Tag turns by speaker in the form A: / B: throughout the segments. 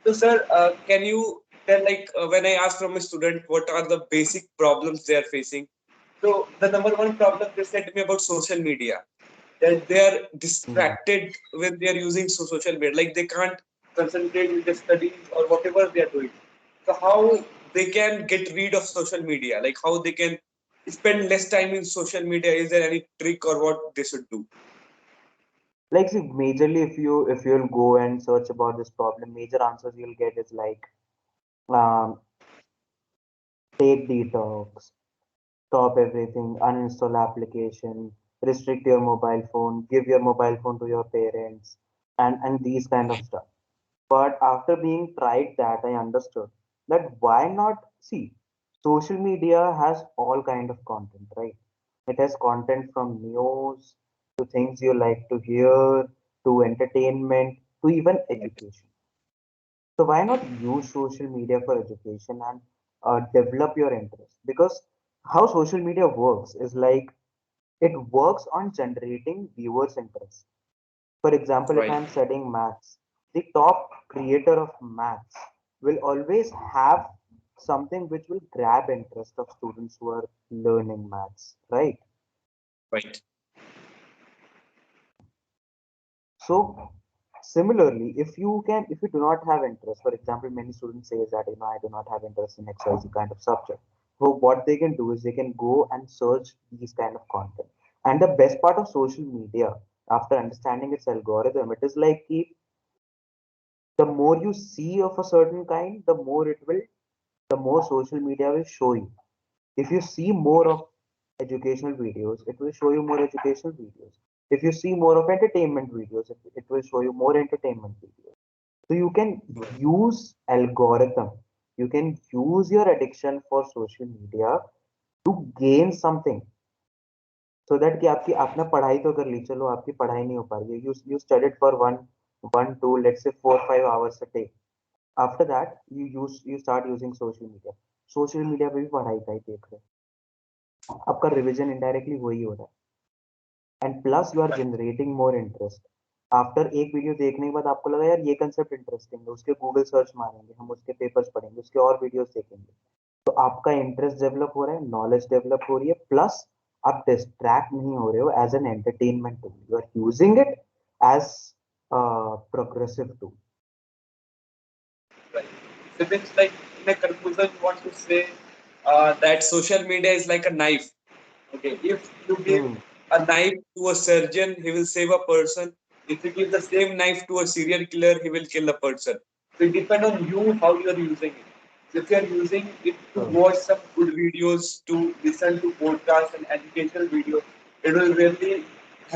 A: So, sir, can you tell, like, when I asked from a student what are the basic problems they are facing? So, the number one problem they said to me about social media, that they are
B: Hmm.
A: distracted when they are using social media, like they can't concentrate with their studies or whatever they are doing. So, how they can get rid of social media? Like, how they can spend less time in social media? Is there any trick or what they should do?
B: Like, see, majorly, if you'll go and search about this problem, major answers you'll get is like, um, take detox, stop everything, uninstall application, restrict your mobile phone, give your mobile phone to your parents, and these kind of stuff. But after being tried that, I understood that why not see, social media has all kind of content, right? It has content from news to things you like to hear to entertainment to even education. So why not use social media for education and develop your interest? Because how social media works is like it works on generating viewers' interest. For example, if
A: Right.
B: I'm studying maths, the top creator of maths will always have something which will grab interest of students who are learning maths, right?
A: Right.
B: So similarly, if you do not have interest, for example, many students say that I do not have interest in XYZ kind of subject. So what they can do is they can go and search these kind of content. And the best part of social media, after understanding its algorithm, it is like the more you see of a certain kind, the more social media will show you. If you see more of educational videos, it will show you more educational videos. If you see more of entertainment videos, it will show you more entertainment videos. So you can use algorithm. You can use your addiction for social media to gain something. So that कि आपकी आपने पढ़ाई तो कर ली, चलो आपकी पढ़ाई नहीं हो पा रही है, you studied for one two, let's say 4 5 hours a day. After that you start using social media. Social media पे भी पढ़ाई का ही देख रहे हो, आपका रिवीजन इनडायरेक्टली वही हो रहा है, and plus you are generating more interest. After एक वीडियो देखने के बाद आपको लगा यार ये कंसेप्ट इंटरेस्टिंग है, उसके गूगल सर्च मारेंगे, हम उसके पेपर्स पढ़ेंगे, उसके और वीडियोस देखेंगे. तो आपका इंटरेस्ट डेवलप हो रहा है, नॉलेज डेवलप हो रही है, प्लस आप डिस्ट्रैक्ट नहीं हो रहे हो as an entertainment tool, you are using it as progressive tool.
A: Right. So it's like, in a conclusion, you want to say that social media is like a knife. Okay, if you give
B: Hmm.
A: a knife to a surgeon, he will save a person. If you give the same knife to a serial killer, he will kill a person. So it depends on you how you are using it. So if you are using it to
B: Hmm.
A: watch some good videos, to listen to podcasts and educational videos, it will really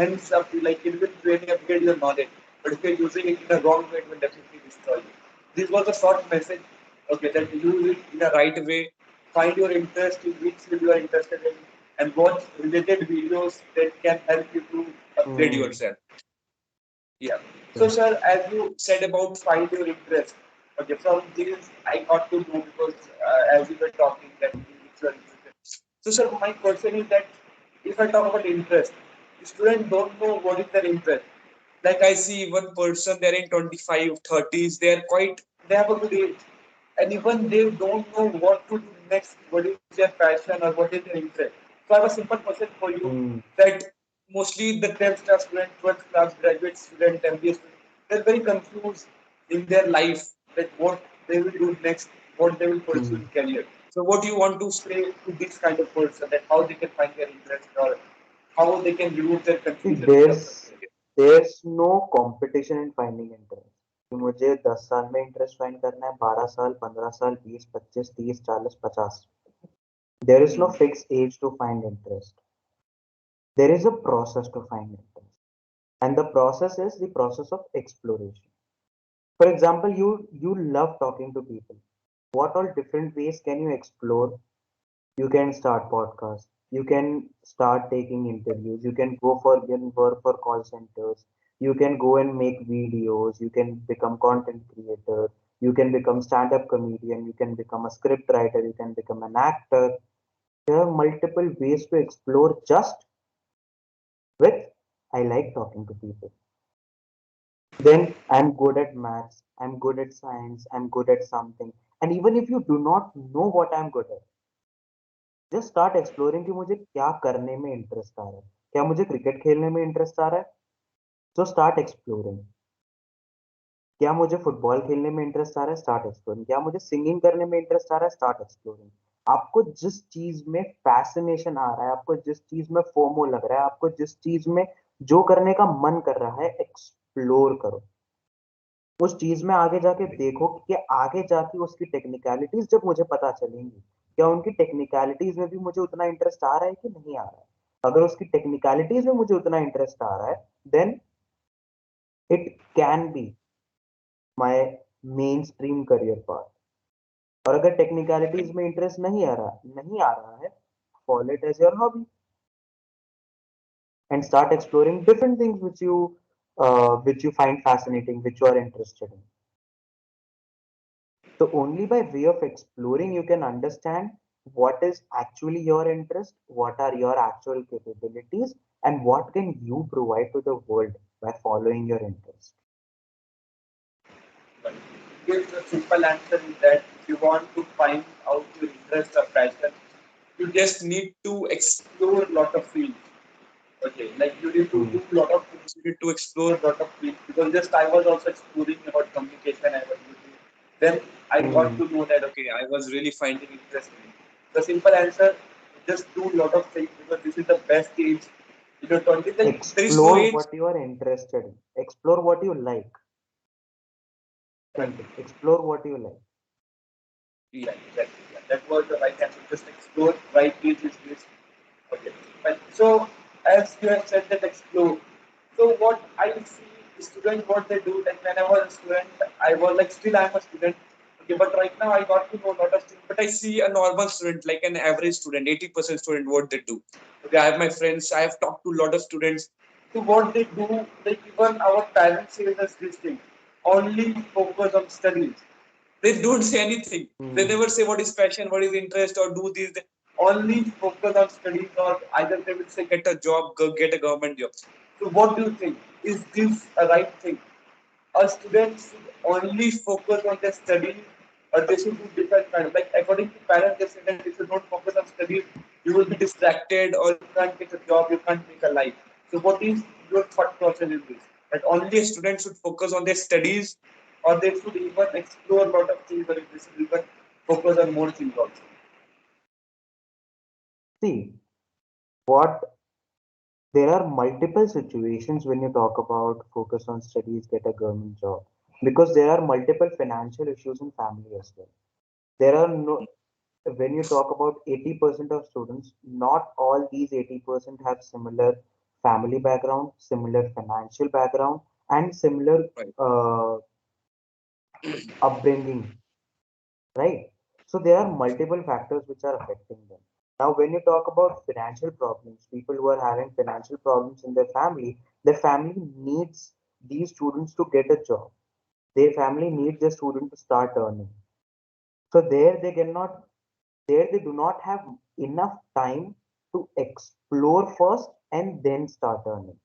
A: hands up, like it will really upgrade your knowledge. But if you are using it in a wrong way, it will definitely destroy you. This was a short message. Okay, that use it in a right way. Find your interest in which field you are interested in, and watch related videos that can help you to upgrade
B: Hmm.
A: yourself. Yeah. So, sir, as you said about find your interest, okay, from this I got to know because as you were talking that in which you are interested. So, sir, my question is that if I talk about interest, students don't know what is their interest. Like I see one person, they're in 25, 30s, they're quite, they have a good age. And even they don't know what to do next, what is their passion or what is their interest. So I have a simple question for you
B: Hmm.
A: that mostly the 10th class student, 12th class graduate student, MBA student, they're very confused in their life that what they will do next, what they will pursue
B: Hmm.
A: in career. So what do you want to say to this kind of person that how they can find their interest or how they can remove their
B: See,
A: confusion in terms of career?
B: there's no competition in finding interest. कि मुझे 10 साल में interest find करना है, 12 साल, 15 साल, 20 25 30 40 50. There is no
A: Hmm.
B: fixed age to find interest. There is a process to find interest, and the process is the process of exploration. For example, you love talking to people. What all different ways can you explore? You can start podcasts, you can start taking interviews, you can go for, you can work for call centers, you can go and make videos, you can become content creator, you can become stand-up comedian, you can become a script writer, you can become an actor. There are multiple ways to explore just with I like talking to people. then I'm good at maths, I'm good at science, I'm good at something. And even if you do not know what I'm good at, just start exploring कि मुझे क्या करने में interest आ रहा है. क्या मुझे क्रिकेट खेलने में इंटरेस्ट आ रहा है? So start exploring. क्या मुझे फुटबॉल खेलने में इंटरेस्ट आ रहा है? Start exploring. क्या मुझे सिंगिंग करने में इंटरेस्ट आ रहा है? Start exploring. आपको जिस चीज में फैसिनेशन आ रहा है, आपको जिस चीज में फोमो लग रहा है, आपको जिस चीज में जो करने का मन कर रहा है, एक्सप्लोर करो. उस चीज में आगे जाके देखो कि आगे जाके उसकी टेक्निकलिटीज जब मुझे पता चलेंगी, क्या उनकी टेक्निकलिटीज में भी मुझे उतना इंटरेस्ट आ रहा है कि नहीं आ रहा है. अगर उसकी टेक्निकलिटीज में मुझे उतना इंटरेस्ट आ रहा है, then it can be my mainstream career path. और अगर टेक्निकलिटीज में इंटरेस्ट नहीं आ रहा है, follow it as your hobby and start exploring different things which you find fascinating, which you are interested in. So only by way of exploring you can understand what is actually your interest, what are your actual capabilities, and what can you provide to the world by following your interest.
A: But gives a simple answer is that if you want to find out your interest or passion, you just need to explore a lot of fields. Okay, like you need to
B: Hmm.
A: do a lot of things, you need to explore a lot of fields. Because just I was also exploring about communication, I was using. Then I got
B: Hmm.
A: to know that okay, I was really finding interest in it. The simple answer, just do a lot of things because this is the best age. You know, 20, like there is no
B: Explore
A: age.
B: what you are interested in. Explore what you like. Simple. Explore what you like.
A: Yeah, exactly. Yeah. That was the right answer. Just explore, right age is this. Okay. But so as you have said that explore. So what I see students what they do, like when I was a student, I was like still I'm a student. Okay, but right now I got to know a lot of things. But I see a normal student, like an average student, 80% student, what they do. Okay, I have my friends, I have talked to a lot of students. So what they do, like even our parents say us this thing, only focus on studies. They don't say anything. They
B: Hmm.
A: never say what is passion, what is interest, or do this. They only focus on studies, or either they will say get a job, go get a government job. So, what do you think? Is this a right thing? A student should only focus on their studies, or they should do different kind of like according to parents, they say that if you don't focus on studies, you will be distracted, or you can't get a job, you can't make a life. So, what is your thought process in this? That only a student should focus on their studies, or they should even explore a lot of things, or they should even focus on more things also.
B: See, what there are multiple situations when you talk about focus on studies, get a government job, because there are multiple financial issues in family as well. There are no, when you talk about 80% of students, not all these 80% have similar family background, similar financial background, and similar
A: Right.
B: uh, upbringing, right? So there are multiple factors which are affecting them. Now, when you talk about financial problems, people who are having financial problems in their family needs these students to get a job. Their family needs the student to start earning. So there they do not have enough time to explore first and then start earning.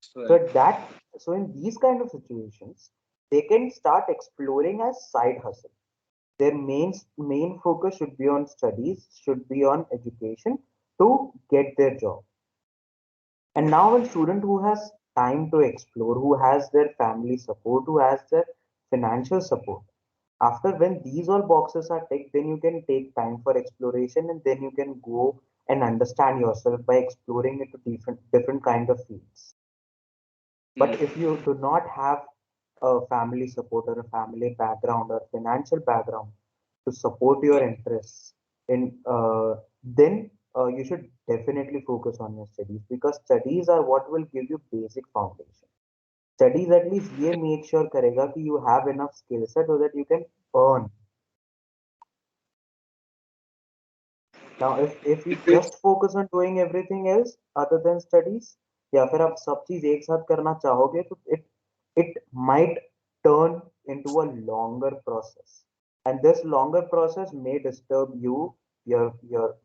B: So
A: Right.
B: that so in these kind of situations, they can start exploring as side hustle. Their main focus should be on studies, should be on education to get their job. And now a student who has time to explore, who has their family support, who has their financial support, after when these all boxes are ticked, then you can take time for exploration and then you can go and understand yourself by exploring into different kind of fields.
A: Hmm.
B: But if you do not have a family support or a family background or financial background to support your interests, then you should definitely focus on your studies because studies are what will give you basic foundation. Studies at least ये make sure करेगा कि you have enough skill set so that you can earn. Now, if you
A: If it's
B: just focus on doing everything else other than studies, या फिर आप सब चीज एक साथ करना चाहोगे तो it might turn into a longer process, and this longer process may disturb your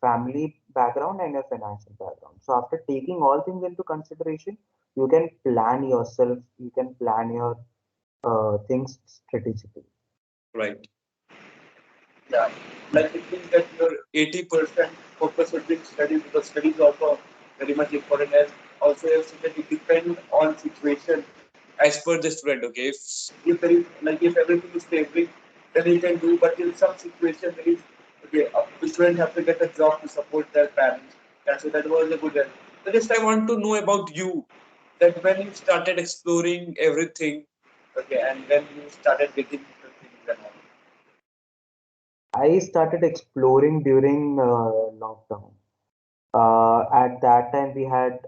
B: family background and your financial background. So after taking all things into consideration, you can plan yourself, you can plan your things strategically.
A: Right. Yeah. Like it means that your 80% focus would be study because study is also very much important as also you have said that it depends on situation as per the student. Okay. If there is like if everything is favoring, then you can do, but in some situation there is okay, the student have to get a job to support their parents. Yeah, so that was a good end. So just I want to know about you that when you started exploring everything, okay, and when you started getting the things and all.
B: I started exploring during lockdown. At that time, we had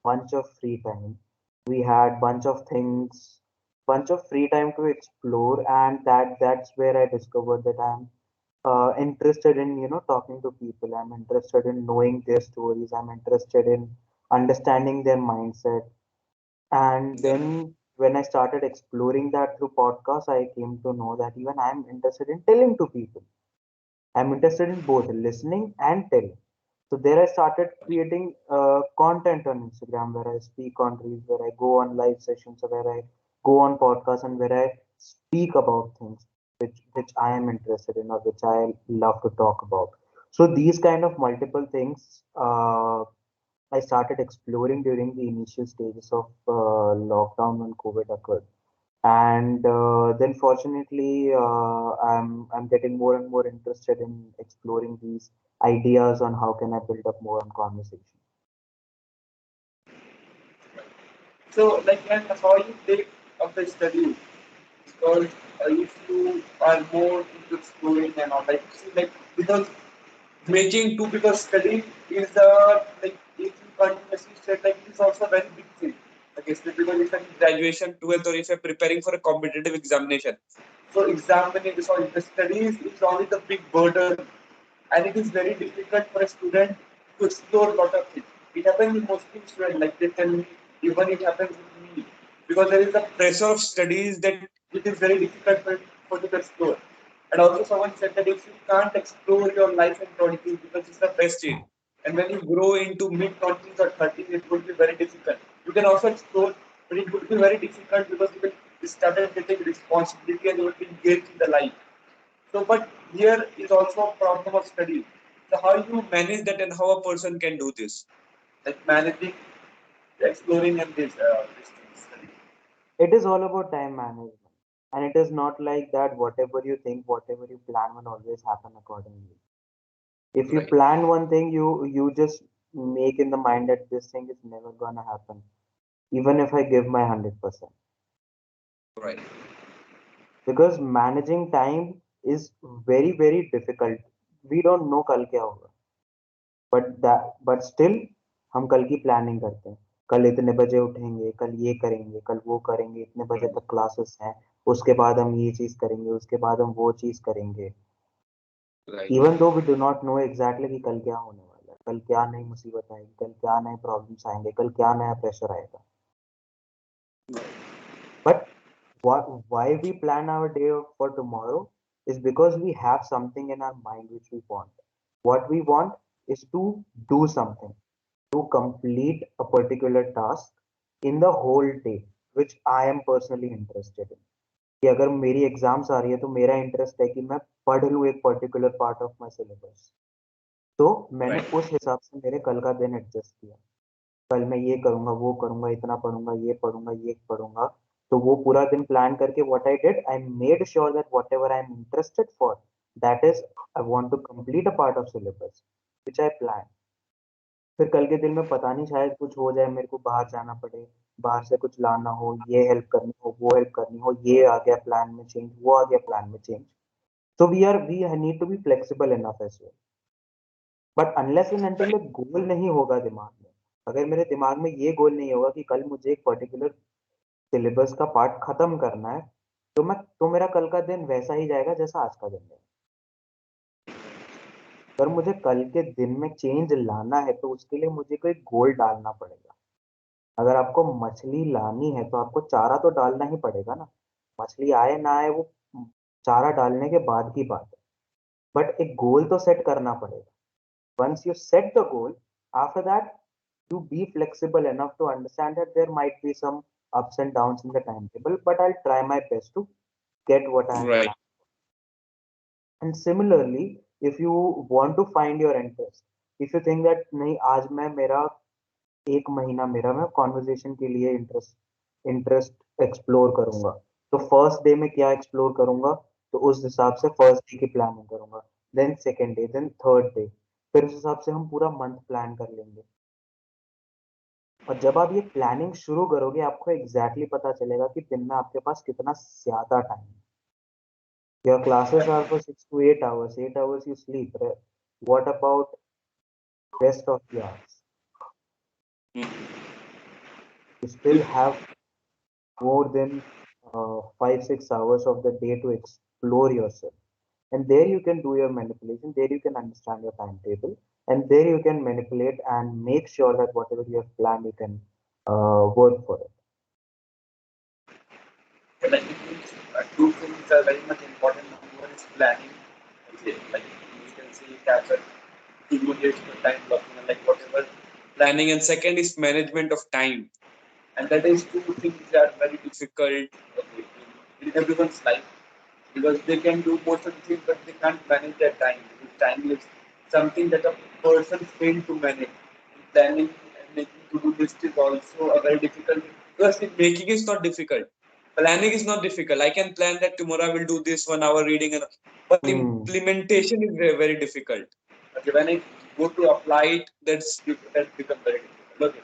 B: bunch of free time. We had bunch of free time to explore, and that's where I discovered that I'm interested in talking to people. I'm interested in knowing their stories. I'm interested in understanding their mindset. And
A: Yeah.
B: then when I started exploring that through podcasts, I came to know that even I'm interested in telling to people. I'm interested in both listening and telling. So there I started creating content on Instagram where I speak on reels, where I go on live sessions, where I go on podcasts, and where I speak about things which I am interested in or which I love to talk about. So these kind of multiple things I started exploring during the initial stages of lockdown when COVID occurred, and then fortunately I'm getting more and more interested in exploring these ideas on how can I build up more on conversation.
A: So, like, and how you take up the study? Because if you are more into exploring and all, like, see, like, because making two, because studying is like, if you continuously study, like, it is also a very big thing. Like, especially because if you're in graduation, 12th, or if you're preparing for a competitive examination. So, examining, sorry, the studies is only the big burden, and it is very difficult for a student to explore a lot of things. It happens with mostly students, like they tell me, even it happens with me, because there is a pressure of studies that it is very difficult for you to explore. And also, someone said that if you can't explore your life in 20s because it's the best age, and when you grow into mid 20s or 30s, it would be very difficult. You can also explore, but it would be very difficult because you will started getting responsibility and you will be engaged in the life. So, but here is also a problem of study. So, how you manage that and how a person can do this? Like managing, exploring, and this thing, study.
B: It is all about time management, and it is not like that whatever you think, whatever you plan will always happen accordingly. If you
A: Right.
B: plan one thing, you just make in the mind that this thing is never gonna happen even if I give my 100%,
A: Right.
B: because managing time is very very difficult. We don't know कल क्या होगा, but still हम कल की planning करते हैं। कल इतने बजे उठेंगे, कल ये करेंगे, कल वो करेंगे, इतने बजे तक क्लासेस हैं, उसके बाद हम ये चीज करेंगे, उसके बाद हम वो चीज करेंगे।
A: Right.
B: Even though we do not know exactly कि कल क्या होने वाला है, कल क्या नई मुसीबत आएगी, कल क्या नए प्रॉब्लम्स आएंगे, कल क्या नया प्रेशर आएगा। But why we plan our day for tomorrow is because we have something in our mind which we want. What we want is to do something, to complete a particular task in the whole day, which I am personally interested in. कि अगर मेरी exams आ रही है तो मेरा interest है कि मैं पढ़ लूँ एक particular part of my syllabus. तो मैंने
A: Right.
B: उस हिसाब से मेरे कल का दिन एडजस्ट किया। कल मैं ये करूंगा, वो करूंगा, इतना पढ़ूंगा, ये पढ़ूंगा, ये पढ़ूंगा। तो वो पूरा दिन प्लान करके what I did, I made sure that whatever I am interested for, that is I want to complete a part of syllabus which I plan. फिर कल के दिन में पता नहीं शायद कुछ हो जाए, मेरे को बाहर जाना पड़े, बाहर से कुछ लाना हो, ये हेल्प करनी हो, वो हेल्प करनी हो, ये आ गया प्लान में चेंज, वो आ गया प्लान में change. So we need to be flexible enough as well. But unless and until एक गोल नहीं होगा दिमाग में, अगर मेरे दिमाग में ये गोल नहीं होगा कि कल मुझे एक पर्टिकुलर सिलेबस का पार्ट खत्म करना है, तो मेरा कल का दिन वैसा ही जाएगा जैसा आज का दिन है। अगर मुझे कल के दिन में चेंज लाना है तो उसके लिए मुझे कोई गोल डालना पड़ेगा। अगर आपको मछली लानी है तो आपको चारा तो डालना ही पड़ेगा ना। मछली आए ना आए वो चारा डालने के बाद की बात है, बट एक गोल तो सेट करना पड़ेगा। Once you set the goal, after that you be flexible enough to understand that there might be some ups and downs in the timetable, but I'll try my best to get what I'm
A: Right.
B: planning. And similarly, if you want to find your interest, if you think that नहीं आज मैं मेरा एक महीना मेरा मैं conversation के लिए इंटरेस्ट एक्सप्लोर करूंगा, तो फर्स्ट डे में क्या एक्सप्लोर करूंगा, तो उस हिसाब से फर्स्ट डे की प्लानिंग करूंगा, then second day, then third day, फिर उस हिसाब से हम पूरा मंथ प्लान कर लेंगे। और जब आप ये प्लानिंग शुरू करोगे आपको एग्जैक्टली पता चलेगा कि दिन में आपके पास कितना ज्यादा टाइम है। Your classes are for 6 to 8 hours. 8 hours you sleep, right? What about rest of the hours? You still have more than 5-6 hours of the day to explore yourself. And there you can do your manipulation. There you can understand your timetable, and there you can manipulate and make sure that whatever you have planned, you can work for it.
A: Like it means two things are very much important. Number one is planning. Okay, like you can say it as a immediate time blocking and like whatever planning, and second is management of time. And that is two things that are very difficult, okay, in everyone's life, because they can do most of the things but they can't manage their time, because time is something that a person fails to manage. Planning and making to-do list is also a very difficult thing. Because making is not difficult, planning is not difficult. I can plan that tomorrow I will do this 1 hour reading, but implementation is very, very difficult. Okay, when I go to apply it, that becomes very difficult. Okay.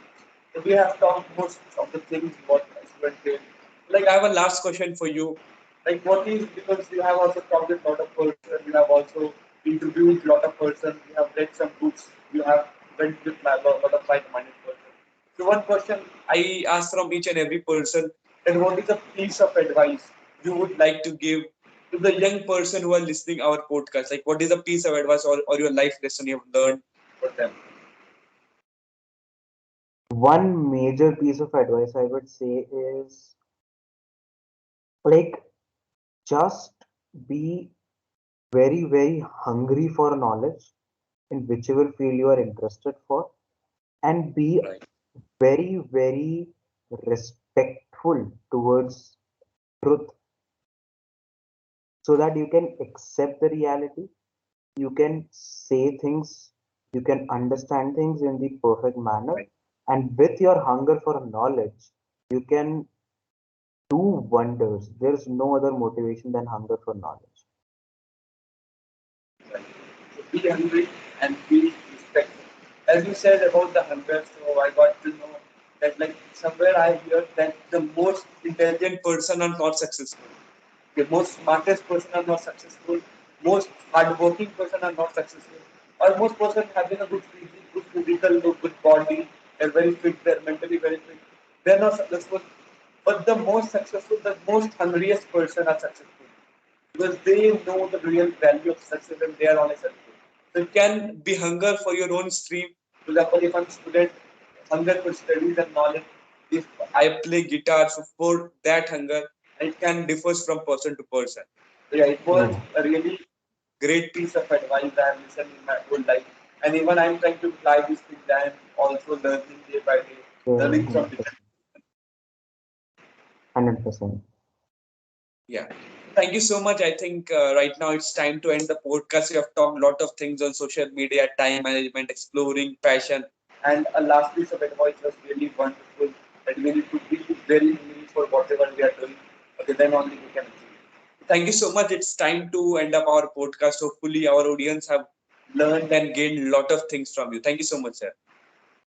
A: So we have talked most of the things what student did. Like I have a last question for you. Like what is, because you have also talked with a lot of person, you have also interviewed a lot of person, you have read some books, you have went with a lot of like-minded person. So one question I ask from each and every person, that what is a piece of advice you would like to give to the young person who are listening our podcast? Like what is a piece of advice, or your life lesson you have learned for them?
B: One major piece of advice I would say is like just be very, very hungry for knowledge in whichever field you are interested for, and be
A: Right.
B: very, very respectful towards truth, so that you can accept the reality, you can say things, you can understand things in the perfect manner,
A: Right.
B: and with your hunger for knowledge, you can do wonders. There's no other motivation than hunger for knowledge.
A: Right. So be hungry and be respectful. As you said about the hunger, so I got to know that like somewhere I heard that the most intelligent person are not successful. The most smartest person are not successful. Most hardworking person are not successful. Or most person having a good physique, good physical look, good body, they're very fit, they're mentally very fit. They're not successful. But the most successful, the most hungriest person are successful, because they know the real value of success and they are on a success. So it can be hunger for your own stream. For example, if I'm a student, hunger for studies and knowledge. If I play guitar, so for that hunger, it can differ from person to person. So yeah, it was
B: Yeah.
A: a really great piece of advice I have listened in my whole life. And even I'm trying to apply these things. I am also learning day by day, learning from different.
B: 100%.
A: Yeah. Thank you so much. I think right now it's time to end the podcast. We have talked a lot of things on social media, time management, exploring passion. And a last piece of advice was really wonderful, that we need to be very hungry for whatever we are doing. Okay, then only we can achieve. Thank you so much. It's time to end up our podcast. Hopefully, our audience have learned and gained a lot of things from you. Thank you so much, sir.